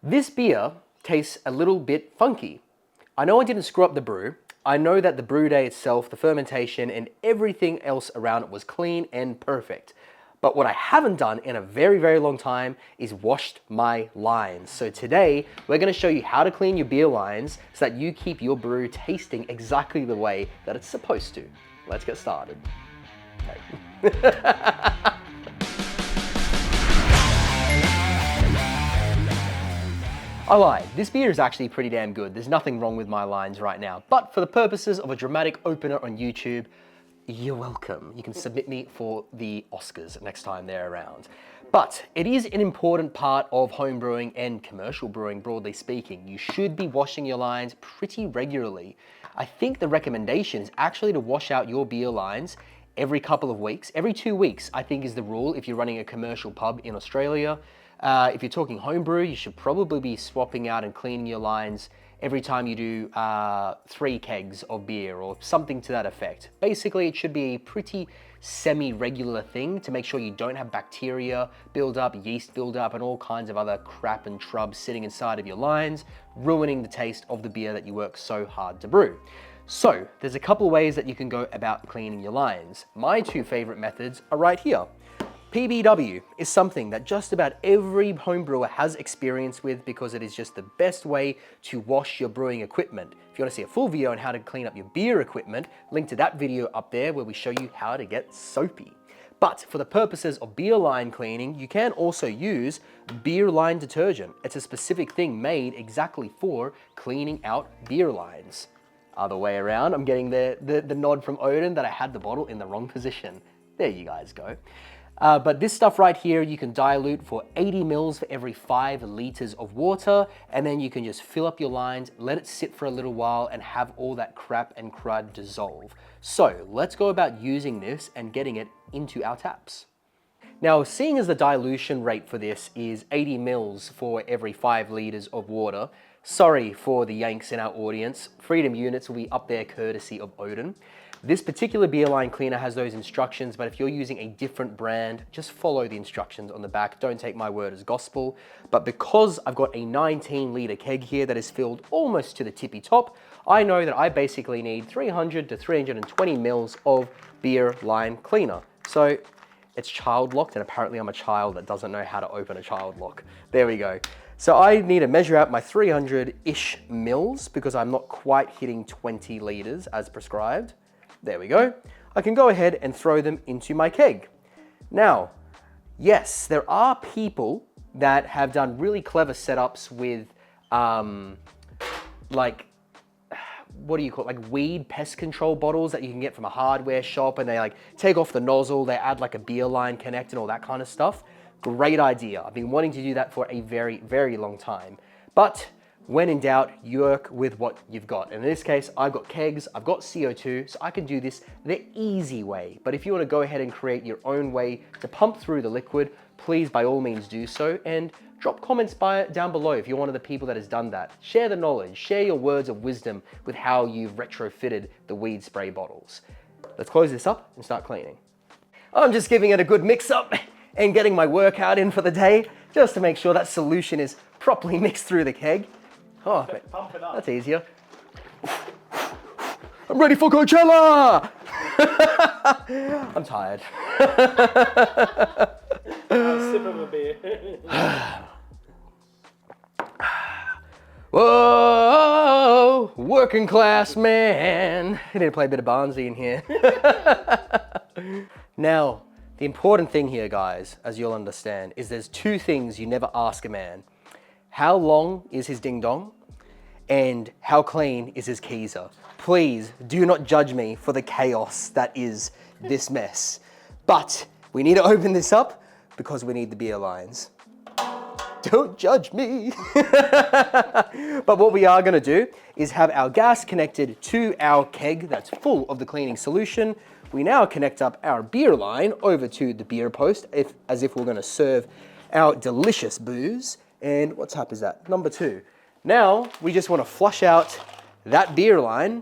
This beer tastes a little bit funky. I know I didn't screw up the brew. I know that the brew day itself, the fermentation, and everything else around it was clean and perfect. But what I haven't done in a very, very long time is washed my lines. So today, we're gonna show you how to clean your beer lines so that you keep your brew tasting exactly the way that it's supposed to. Let's get started. Okay. I lied, this beer is actually pretty damn good. There's nothing wrong with my lines right now. But for the purposes of a dramatic opener on YouTube, you're welcome. You can submit me for the Oscars next time they're around. But it is an important part of home brewing and commercial brewing, broadly speaking. You should be washing your lines pretty regularly. I think the recommendation is actually to wash out your beer lines every couple of weeks. Every 2 weeks, I think, is the rule if you're running a commercial pub in Australia. If you're talking homebrew, you should probably be swapping out and cleaning your lines every time you do 3 kegs of beer or something to that effect. Basically, it should be a pretty semi-regular thing to make sure you don't have bacteria build up, yeast build up, and all kinds of other crap and trub sitting inside of your lines, ruining the taste of the beer that you work so hard to brew. So, there's a couple of ways that you can go about cleaning your lines. My 2 favorite methods are right here. PBW is something that just about every home brewer has experience with because it is just the best way to wash your brewing equipment. If you want to see a full video on how to clean up your beer equipment, link to that video up there where we show you how to get soapy. But for the purposes of beer line cleaning, you can also use beer line detergent. It's a specific thing made exactly for cleaning out beer lines. Other way around, I'm getting the nod from Odin that I had the bottle in the wrong position. There you guys go. But this stuff right here, you can dilute for 80 mils for every 5 liters of water, and then you can just fill up your lines, let it sit for a little while, and have all that crap and crud dissolve. So let's go about using this and getting it into our taps. Now, seeing as the dilution rate for this is 80 mils for every 5 liters of water, sorry for the Yanks in our audience, Freedom units will be up there courtesy of Odin. This particular beer line cleaner has those instructions, but if you're using a different brand, just follow the instructions on the back. Don't take my word as gospel. But because I've got a 19-liter keg here that is filled almost to the tippy top, I know that I basically need 300 to 320 mils of beer line cleaner. So it's child locked, and apparently I'm a child that doesn't know how to open a child lock. There we go. So I need to measure out my 300-ish mils because I'm not quite hitting 20 liters as prescribed. There we go. I can go ahead and throw them into my keg. Now, yes, there are people that have done really clever setups with, like, what do you call it? Like weed pest control bottles that you can get from a hardware shop, and they like take off the nozzle, they add like a beer line connect and all that kind of stuff. Great idea. I've been wanting to do that for a very, very long time. But when in doubt, you work with what you've got. And in this case, I've got kegs, I've got CO2, so I can do this the easy way. But if you want to go ahead and create your own way to pump through the liquid, please by all means do so, and drop comments down below if you're one of the people that has done that. Share the knowledge, share your words of wisdom with how you've retrofitted the weed spray bottles. Let's close this up and start cleaning. I'm just giving it a good mix up and getting my workout in for the day, just to make sure that solution is properly mixed through the keg. Oh, Pump it up. That's easier. I'm ready for Coachella! I'm tired. Sip of a beer. Whoa, working class man. I need to play a bit of Barnsey in here. Now, the important thing here, guys, as you'll understand, is there's 2 things you never ask a man. How long is his ding dong? And how clean is his keezer? Please do not judge me for the chaos that is this mess. But we need to open this up because we need the beer lines. Don't judge me. But what we are gonna do is have our gas connected to our keg that's full of the cleaning solution. We now connect up our beer line over to the beer post as if we're gonna serve our delicious booze. And what tap is that? Number 2. Now, we just want to flush out that beer line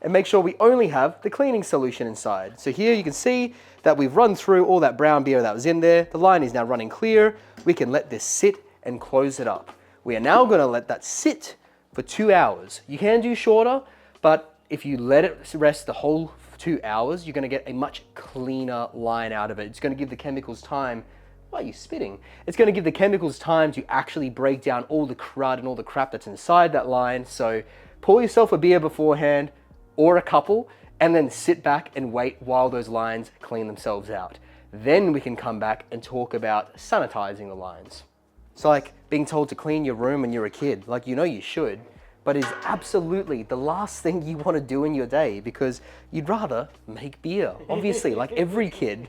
and make sure we only have the cleaning solution inside. So here you can see that we've run through all that brown beer that was in there. The line is now running clear. We can let this sit and close it up. We are now gonna let that sit for 2 hours. You can do shorter, but if you let it rest the whole 2 hours, you're gonna get a much cleaner line out of it. It's gonna give the chemicals time. Why are you spitting? It's gonna give the chemicals time to actually break down all the crud and all the crap that's inside that line. So pour yourself a beer beforehand or a couple, and then sit back and wait while those lines clean themselves out. Then we can come back and talk about sanitizing the lines. It's like being told to clean your room when you're a kid. Like, you know you should, but it's absolutely the last thing you want to do in your day because you'd rather make beer, obviously, like every kid.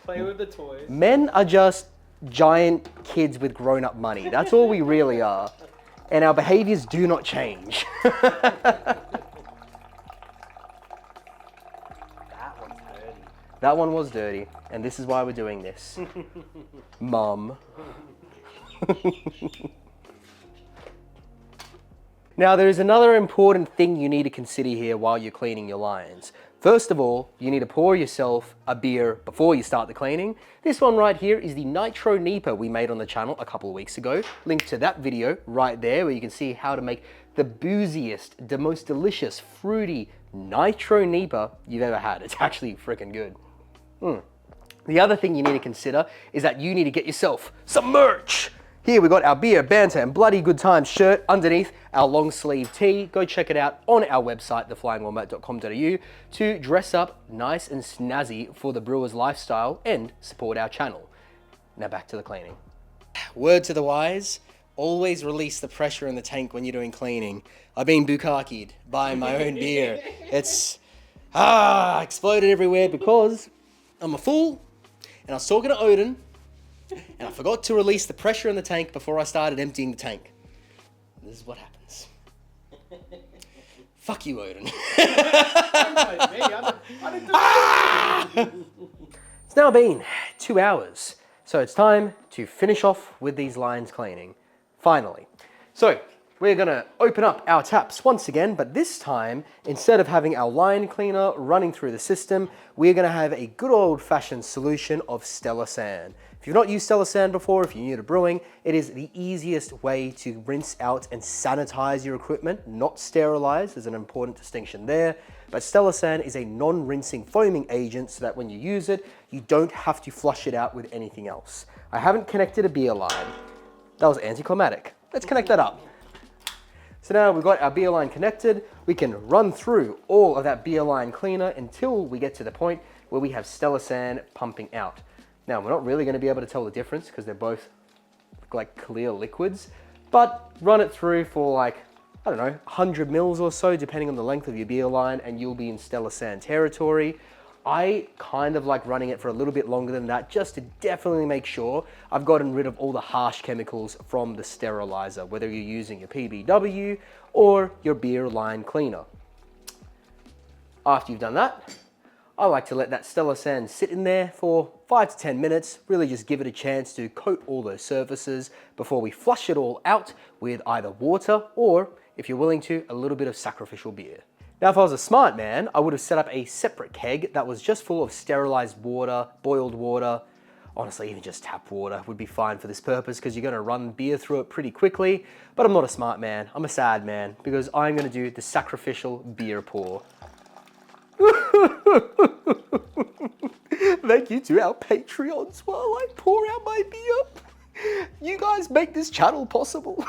Play with the toys. Men are just giant kids with grown-up money. That's all we really are. And our behaviors do not change. That one was dirty, and this is why we're doing this. Mum. Now, there is another important thing you need to consider here while you're cleaning your lines. First of all, you need to pour yourself a beer before you start the cleaning. This one right here is the Nitro Nipa we made on the channel a couple of weeks ago. Link to that video right there where you can see how to make the booziest, the most delicious, fruity Nitro Nipa you've ever had. It's actually freaking good. The other thing you need to consider is that you need to get yourself some merch. Here we got our beer, banter, and bloody good times shirt underneath our long sleeve tee. Go check it out on our website, theflyingwombat.com.au, to dress up nice and snazzy for the brewer's lifestyle and support our channel. Now back to the cleaning. Word to the wise, always release the pressure in the tank when you're doing cleaning. I've been bukkakied buying my own beer. It's exploded everywhere because I'm a fool, and I was talking to Odin, and I forgot to release the pressure in the tank before I started emptying the tank. This is what happens. Fuck you, Odin. It's now been 2 hours, so it's time to finish off with these lines cleaning. Finally. So, we're gonna open up our taps once again, but this time, instead of having our line cleaner running through the system, we're gonna have a good old-fashioned solution of Stella San. If you've not used Stella San before, if you're new to brewing, it is the easiest way to rinse out and sanitize your equipment, not sterilize. There's an important distinction there. But Stella San is a non-rinsing foaming agent so that when you use it, you don't have to flush it out with anything else. I haven't connected a beer line. That was anticlimactic. Let's connect that up. So now we've got our beer line connected. We can run through all of that beer line cleaner until we get to the point where we have Stella San pumping out. Now, we're not really going to be able to tell the difference because they're both like clear liquids, but run it through for like, I don't know, 100 mils or so, depending on the length of your beer line, and you'll be in Stella San territory. I kind of like running it for a little bit longer than that, just to definitely make sure I've gotten rid of all the harsh chemicals from the sterilizer, whether you're using your PBW or your beer line cleaner. After you've done that, I like to let that Stella San sit in there for 5 to 10 minutes, really just give it a chance to coat all those surfaces before we flush it all out with either water or, if you're willing to, a little bit of sacrificial beer. Now, if I was a smart man, I would have set up a separate keg that was just full of sterilized water, boiled water. Honestly, even just tap water would be fine for this purpose because you're going to run beer through it pretty quickly. But I'm not a smart man, I'm a sad man because I'm going to do the sacrificial beer pour. Thank you to our Patreons while I pour out my beer. You guys make this channel possible.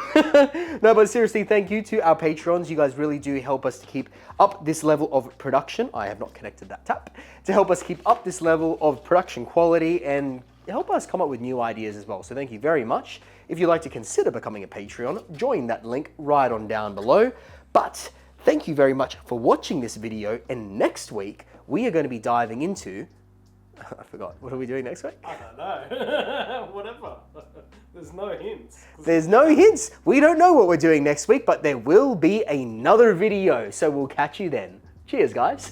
No, but seriously, thank you to our Patrons. You guys really do help us to keep up this level of production. I have not connected that tap. To help us keep up this level of production quality and help us come up with new ideas as well. So thank you very much. If you'd like to consider becoming a Patreon, join that link right on down below. But thank you very much for watching this video. And next week, we are going to be diving into... I forgot. What are we doing next week? I don't know. Whatever. There's no hints. There's no hints. We don't know what we're doing next week, but there will be another video. So we'll catch you then. Cheers, guys.